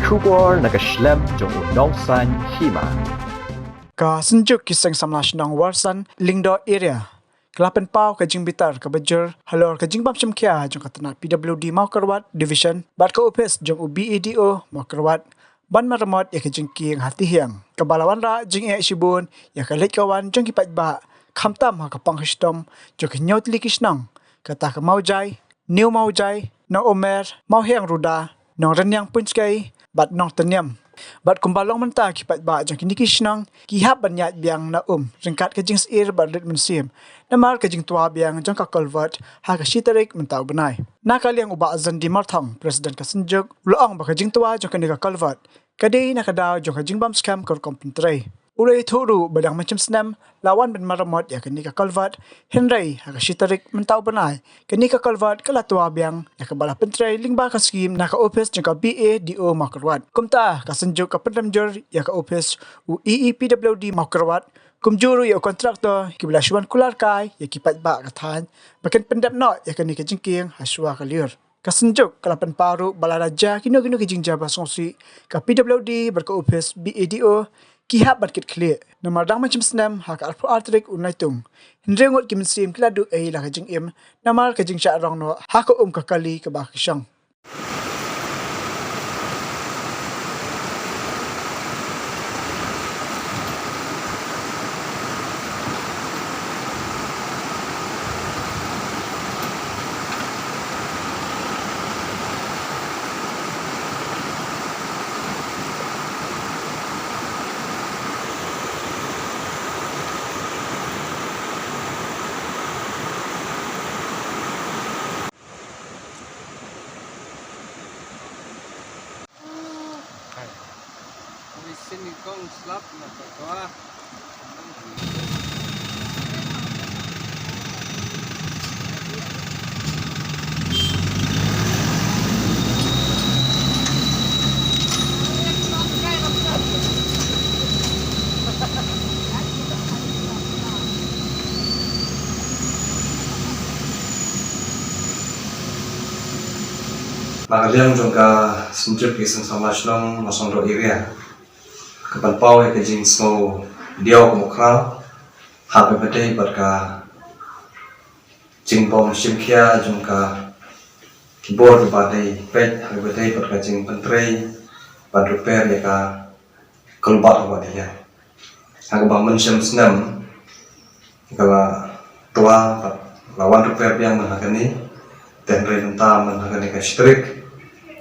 Kubor nakaslem jong udongsan hima. Ka senjuk kiseng samlash nang warsan lingdo area. Kelapan pau ka jing bitar ka bajur halor ka jing bam kia jong katanat PWD mau kerwat division bat ka upes jong UBEDO mau kerwat ban maramot ya ka jing king hati hiang. Kabalawan ra jing e shibun ya ka lek kawan jong kipat ba khamtam ha ka panghistom jong ka nyot likisnang kata ka maujai new maujai na omer mau hiang ruda nong renyang punchkai bat nong tenyam bat kumbalong menta kipat ba jang kini kisnang kihap banyat biang na ringkat ke jing sir bat rit mensim namar ke jing tua biang jang ka culvert ha ka shitarik mentau benai na kaliang uba azan di marthang president ka senjuk loang ba ka jing tua jang ka culvert kadai na kadau jang ka jing bam scam kor kompentrai Urai thuru badang macam senam lawan ben maramot ya kini ka culvert Henry ha ka shitarik mentau benai kini ka culvert kala tua biang ya ka bala pentrai lingba ka scheme na ka office jang ka BADO makarwat kumta ka senjuk ka pendamjur ya ka office u EEPWD makarwat kumjuru ya kontraktor kibla shuan kular kai ya kipat ba ka than bakan pendap not ya kini ka jingking haswa ka liur kasenjuk kalapan paru balaraja kino ke jingja basongsi ka PWD berka office BADO kihap barkit clear namar dang macam senam hak arpo artrik unaitung hindrengot kimsim kladu ei la kajing im namar kajing sya rong no hak ka kali ka ba kisang Di sini kong slap na pagkawa. Magaliang juga senjuk iseng sama senong masong do area. Kapan pau ke jing snow diau kumukral. Hape bedai berka jing bom simkia juga keyboard badai pet hape bedai berka jing pentrai bad repair ya ka kelbat buat dia. Hak bang mensim senam kala tua lawan repair yang menakani dan renta menakani ka strik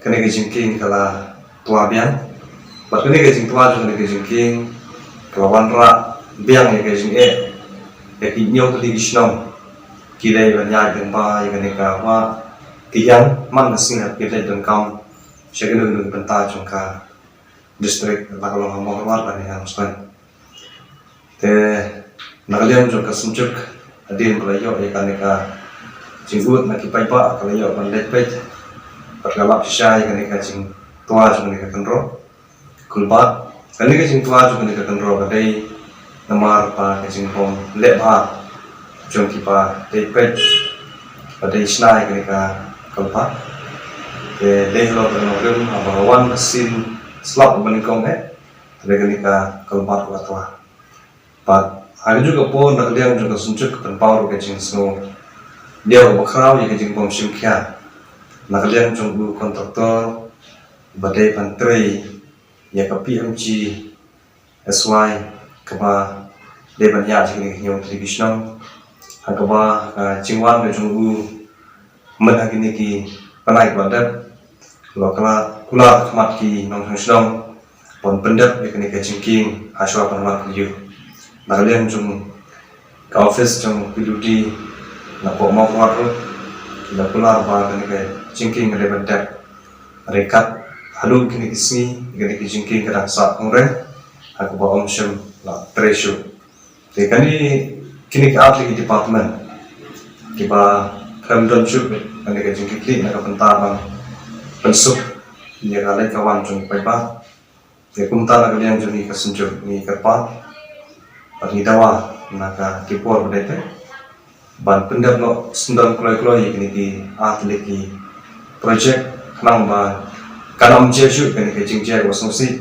kene ke jingking kala tua biang bat kene ke jing tua kene ke jingking kelawan ra biang ya ke jing ya kinyo to di snong kidai banya den ba ya kene ka wa tiang man sing ha kidai den kam shegene den penta jongka district la kalau ngomong war ba ni hamspan te nagaliam jongka sunjuk adin kalayo ya kene ka jinggut nak kipai pa kalayo ban lepet pergalap sisa yang kena kacing tua juga kena kenro kulbat kena kacing tua juga kena kenro badai namar pa kacing pom lepa jom kipa lepet badai snai kena ka kulbat ke lehlo kena rem abawan mesin slap menikong tapi kena ka kulbat kuat tua pat ada juga pun nak dia juga sunjuk penpau kacing snow dia berkerau yang kacing pom simkia nakalian jonggu kontraktor badai pantrai ya ka PMG SY kaba deban ya jini nyong television hakaba jingwan ke jonggu menagini ki panai badat lokala kula khmat ki nong snong pon pendat ya kini ka jingking aswa panmat ku nakalian jong ka office jong piludi na po mo kwatro kila kula ba kini ka jingking ada bentak rekat halu kini kisni kini jingking kadang saat kongre aku bawa omsem la treasure te kini ke atli department kiba kamdon chup kini ke jingking kli nak pentabang pensuk dia kalai kawan jung paiba te kumta nak liang juni kasenjuk ni kerpa parni dawa naka kipor bedete ban pendap no sendal kloi-kloi kini ki atli ki project kenang ba Kanam jeju kan ke jing je wasung si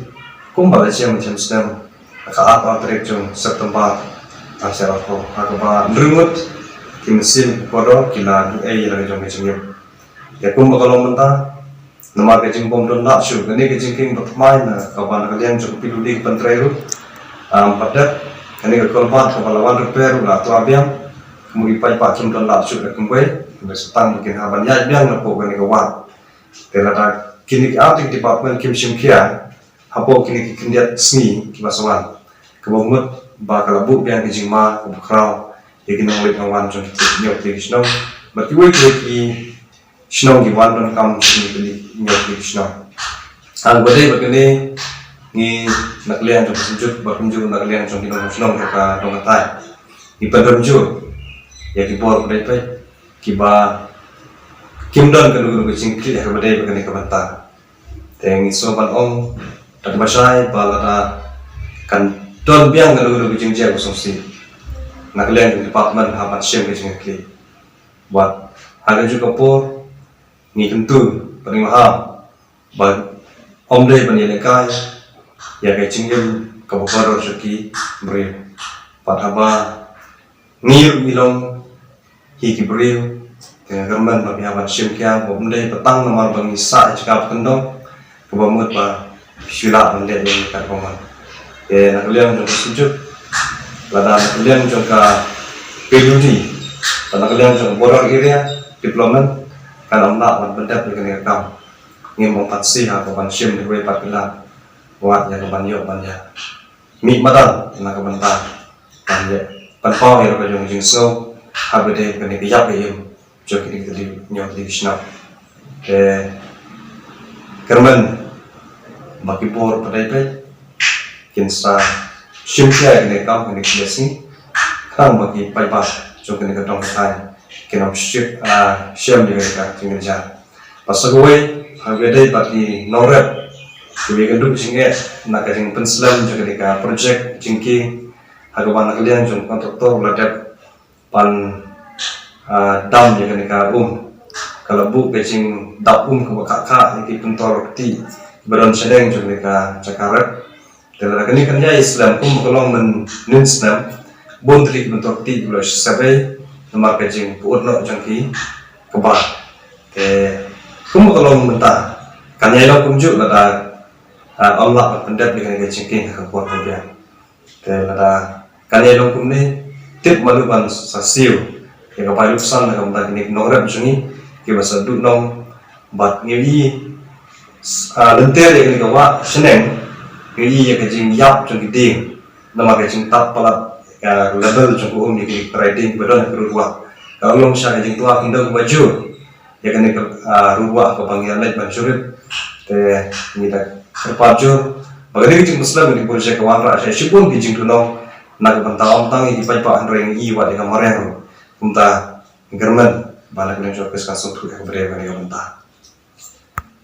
kum bala je macam sedang ka apa trek jong September asal ko agaba ndrumut ki mesin kodo kila du ai la jong ke jing ya kum bakalong menta nama ke jing pom don la shu kan ke jing king batmai na ka ban ka lian jong pilu di pentreru padat kan ke kolbat ka balawan repair la tu abiam kemudi pai pa kim don la shu ke kumbai ke setang bikin haban ya biang na po kan ke wa telada kini artik department kim simkia hapo kini kindiat sni kibasawan kebomut ba kalabu biang kijingma kubukrau yakin ngwit ngwan jong nyok ti snow matiwe ki snow ki wan don kam sini beli nyok ti snow ang bodai bagene ni naklian jong sinjut ba kunju naklian jong kinong snow ka dong tai ni pandom ju ya ki bor bodai pe kiba Kimdon kan dulu kucing kiri yang berdaya begini kebentar. Tengi sopan ong dari masyai balada kan don biang kan dulu kucing jauh songsi. Nak lihat di department habat siam kucing kiri. Buat harga juga por ni tentu paling mahal. Buat om deh penyelenggara ya kucing jauh kabupaten rezeki beri. Buat haba ngir milong hiki beri. Dengan kerman bagi habat siam kia bomdai petang nomor bagi sa cakap kendong kebamut ba sila melihat yang dekat koman nak liang jong sujud lada nak liang jong ka PUD nak liang jong border area deployment kan amna wan benda dengan kam ngim mong patsi ha ko ban siam di pat pila buat yang ban yo ban ya mi madan nak bentar kan ya pan pau ya ko jong jing so habede kan ke yap yem cho kini kita nyok di snap kerman bagi bor pada itu kinsa simple kini kau kini kiasi kang bagi paypas cho kini ketong kai kena ship sham di mereka tinggal jar pasal gue habis bagi norep gue gendut singe nak kasih penslam juga di project jingki hagawan kalian jom kontraktor ladap pan dam yang kena kalau bu kecing dap ke kakak itu pentor ti badan sedang juga kena cakarat dalam kini kan ya Islam kalau men Islam bon tri pentor ti bulan sabai nama kecing buat nak jangki kebar kalau mentah kan ya lo kunjuk ada Allah berpendapat dengan kecing king kebuat kebian ada kan ya lo kumne tip maluban sasiu yang kapal lusan nak kita kini norep sini kita sedut nong bat ngiri lenter yang kini kawa seneng ngiri yang kecing yap jeng gede nama kecing tap palat level jeng kuum yang kini trading badan yang berubah kalau long syak kecing tua kindang baju yang kini berubah ke panggilan lain bansurip ini dah terpajur bagaimana kecing Muslim di projek kawan rakyat syukun kecing tu nong nak bentang tang di pajak ring iwa dengan mareng Unta german bala kalian jauh peskan suatu yang berbeda dengan unta.